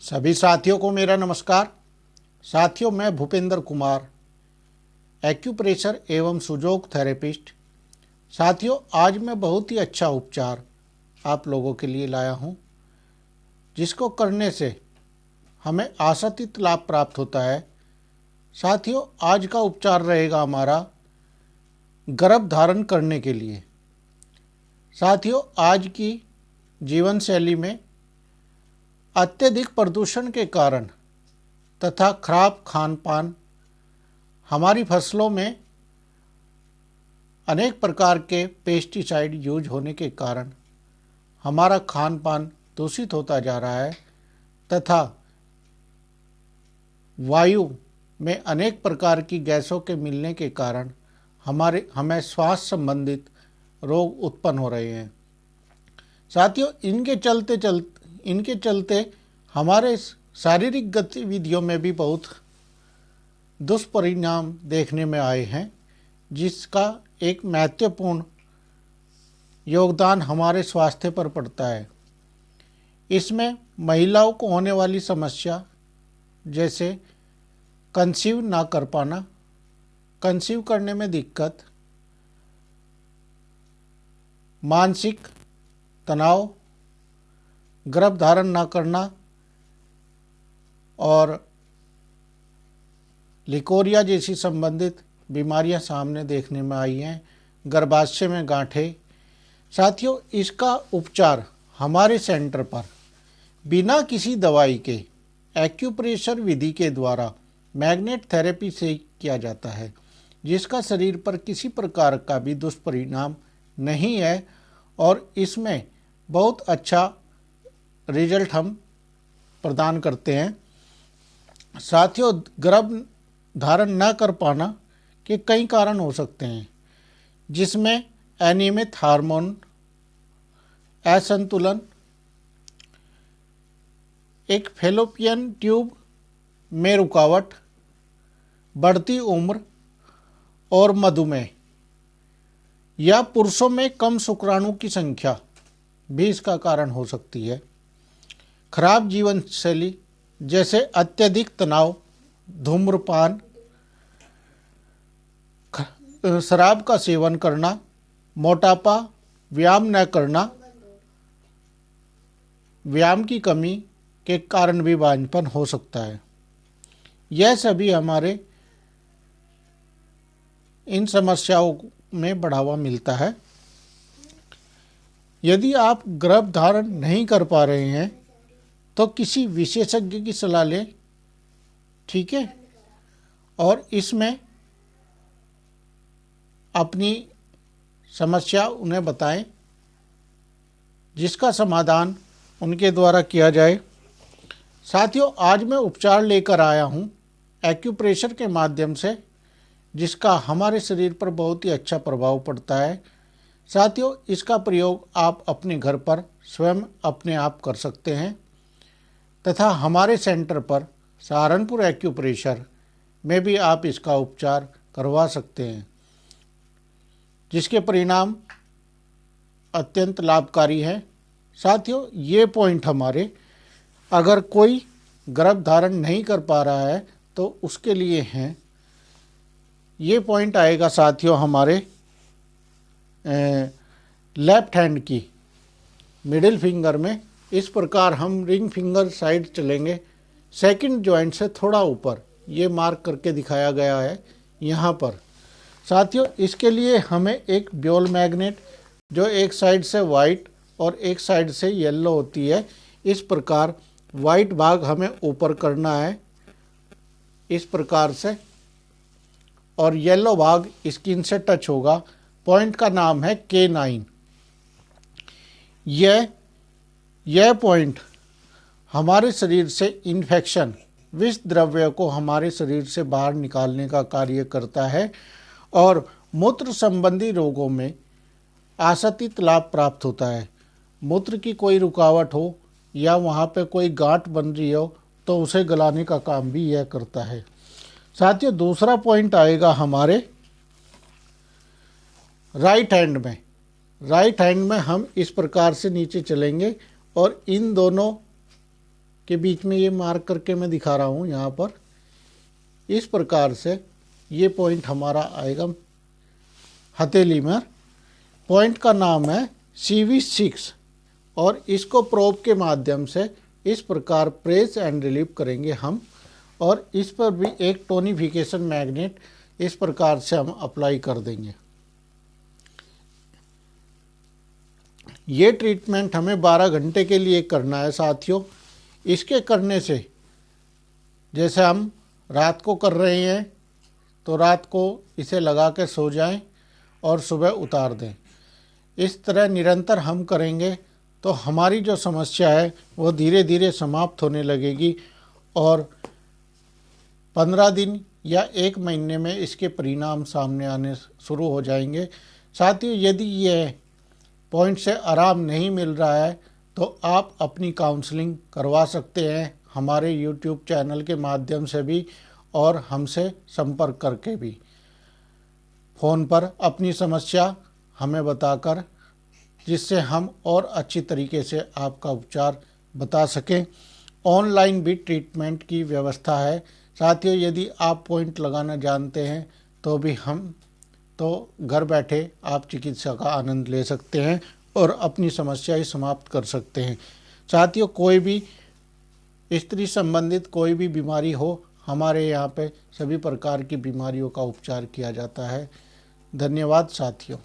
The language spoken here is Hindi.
सभी साथियों को मेरा नमस्कार। साथियों, मैं भूपेंद्र कुमार, एक्यूप्रेशर एवं सुजोग थेरेपिस्ट। साथियों, आज मैं बहुत ही अच्छा उपचार आप लोगों के लिए लाया हूं, जिसको करने से हमें आशातीत लाभ प्राप्त होता है। साथियों, आज का उपचार रहेगा हमारा गर्भ धारण करने के लिए। साथियों, आज की जीवन शैली में अत्यधिक प्रदूषण के कारण तथा खराब खान पान, हमारी फसलों में अनेक प्रकार के पेस्टिसाइड यूज होने के कारण हमारा खान पान दूषित होता जा रहा है तथा वायु में अनेक प्रकार की गैसों के मिलने के कारण हमें श्वास संबंधित रोग उत्पन्न हो रहे हैं। साथियों, इनके चलते हमारे शारीरिक गतिविधियों में भी बहुत दुष्परिणाम देखने में आए हैं, जिसका एक महत्वपूर्ण योगदान हमारे स्वास्थ्य पर पड़ता है। इसमें महिलाओं को होने वाली समस्या जैसे कंसीव ना कर पाना, कंसीव करने में दिक्कत, मानसिक तनाव, गर्भ धारण ना करना और लिकोरिया जैसी संबंधित बीमारियां सामने देखने में आई हैं, गर्भाशय में गांठें। साथियों, इसका उपचार हमारे सेंटर पर बिना किसी दवाई के एक्यूप्रेशर विधि के द्वारा मैग्नेट थेरेपी से किया जाता है, जिसका शरीर पर किसी प्रकार का भी दुष्परिणाम नहीं है और इसमें बहुत अच्छा रिजल्ट हम प्रदान करते हैं। साथियों, गर्भ धारण न कर पाना के कई कारण हो सकते हैं, जिसमें अनियमित हार्मोन, असंतुलन, एक फैलोपियन ट्यूब में रुकावट, बढ़ती उम्र और मधुमेह या पुरुषों में कम शुक्राणु की संख्या भी इसका कारण हो सकती है। खराब जीवन शैली जैसे अत्यधिक तनाव, धूम्रपान, शराब का सेवन करना, मोटापा, व्यायाम न करना, व्यायाम की कमी के कारण भी बांझपन हो सकता है। यह सभी हमारे इन समस्याओं में बढ़ावा मिलता है। यदि आप गर्भ धारण नहीं कर पा रहे हैं तो किसी विशेषज्ञ की सलाह लें, ठीक है, और इसमें अपनी समस्या उन्हें बताएं, जिसका समाधान उनके द्वारा किया जाए। साथियों, आज मैं उपचार लेकर आया हूं एक्यूप्रेशर के माध्यम से, जिसका हमारे शरीर पर बहुत ही अच्छा प्रभाव पड़ता है। साथियों, इसका प्रयोग आप अपने घर पर स्वयं अपने आप कर सकते हैं तथा हमारे सेंटर पर सहारनपुर एक्यूप्रेशर में भी आप इसका उपचार करवा सकते हैं, जिसके परिणाम अत्यंत लाभकारी हैं। साथियों, ये पॉइंट हमारे, अगर कोई गर्भ धारण नहीं कर पा रहा है तो उसके लिए हैं। ये पॉइंट आएगा साथियों हमारे लेफ्ट हैंड की मिडिल फिंगर में। इस प्रकार हम रिंग फिंगर साइड चलेंगे, सेकंड जॉइंट से थोड़ा ऊपर, ये मार्क करके दिखाया गया है यहाँ पर। साथियों, इसके लिए हमें एक ब्योल मैग्नेट, जो एक साइड से वाइट और एक साइड से येलो होती है, इस प्रकार वाइट भाग हमें ऊपर करना है इस प्रकार से, और येलो भाग स्किन से टच होगा। पॉइंट का नाम है K9। यह पॉइंट हमारे शरीर से इन्फेक्शन, विष द्रव्य को हमारे शरीर से बाहर निकालने का कार्य करता है और मूत्र संबंधी रोगों में आशातीत लाभ प्राप्त होता है। मूत्र की कोई रुकावट हो या वहाँ पे कोई गांठ बन रही हो तो उसे गलाने का काम भी यह करता है। साथियों, दूसरा पॉइंट आएगा हमारे राइट हैंड में। राइट हैंड में हम इस प्रकार से नीचे चलेंगे और इन दोनों के बीच में ये मार्क करके मैं दिखा रहा हूँ यहाँ पर। इस प्रकार से ये पॉइंट हमारा आएगा हथेली में। पॉइंट का नाम है CV6 और इसको प्रोब के माध्यम से इस प्रकार प्रेस एंड रिलीव करेंगे हम, और इस पर भी एक टोनिफिकेशन मैग्नेट इस प्रकार से हम अप्लाई कर देंगे। ये ट्रीटमेंट हमें 12 घंटे के लिए करना है साथियों। इसके करने से जैसे हम रात को कर रहे हैं तो रात को इसे लगा के सो जाएं और सुबह उतार दें। इस तरह निरंतर हम करेंगे तो हमारी जो समस्या है वो धीरे धीरे समाप्त होने लगेगी और 15 दिन या 1 महीने में इसके परिणाम सामने आने शुरू हो जाएंगे। साथियों, यदि ये पॉइंट से आराम नहीं मिल रहा है तो आप अपनी काउंसलिंग करवा सकते हैं हमारे YouTube चैनल के माध्यम से भी और हमसे संपर्क करके भी। फ़ोन पर अपनी समस्या हमें बताकर, जिससे हम और अच्छी तरीके से आपका उपचार बता सकें। ऑनलाइन भी ट्रीटमेंट की व्यवस्था है साथियों। यदि आप पॉइंट लगाना जानते हैं तो भी हम तो घर बैठे आप चिकित्सा का आनंद ले सकते हैं और अपनी समस्याएं समाप्त कर सकते हैं। साथियों, कोई भी स्त्री संबंधित कोई भी बीमारी हो, हमारे यहाँ पे सभी प्रकार की बीमारियों का उपचार किया जाता है। धन्यवाद साथियों।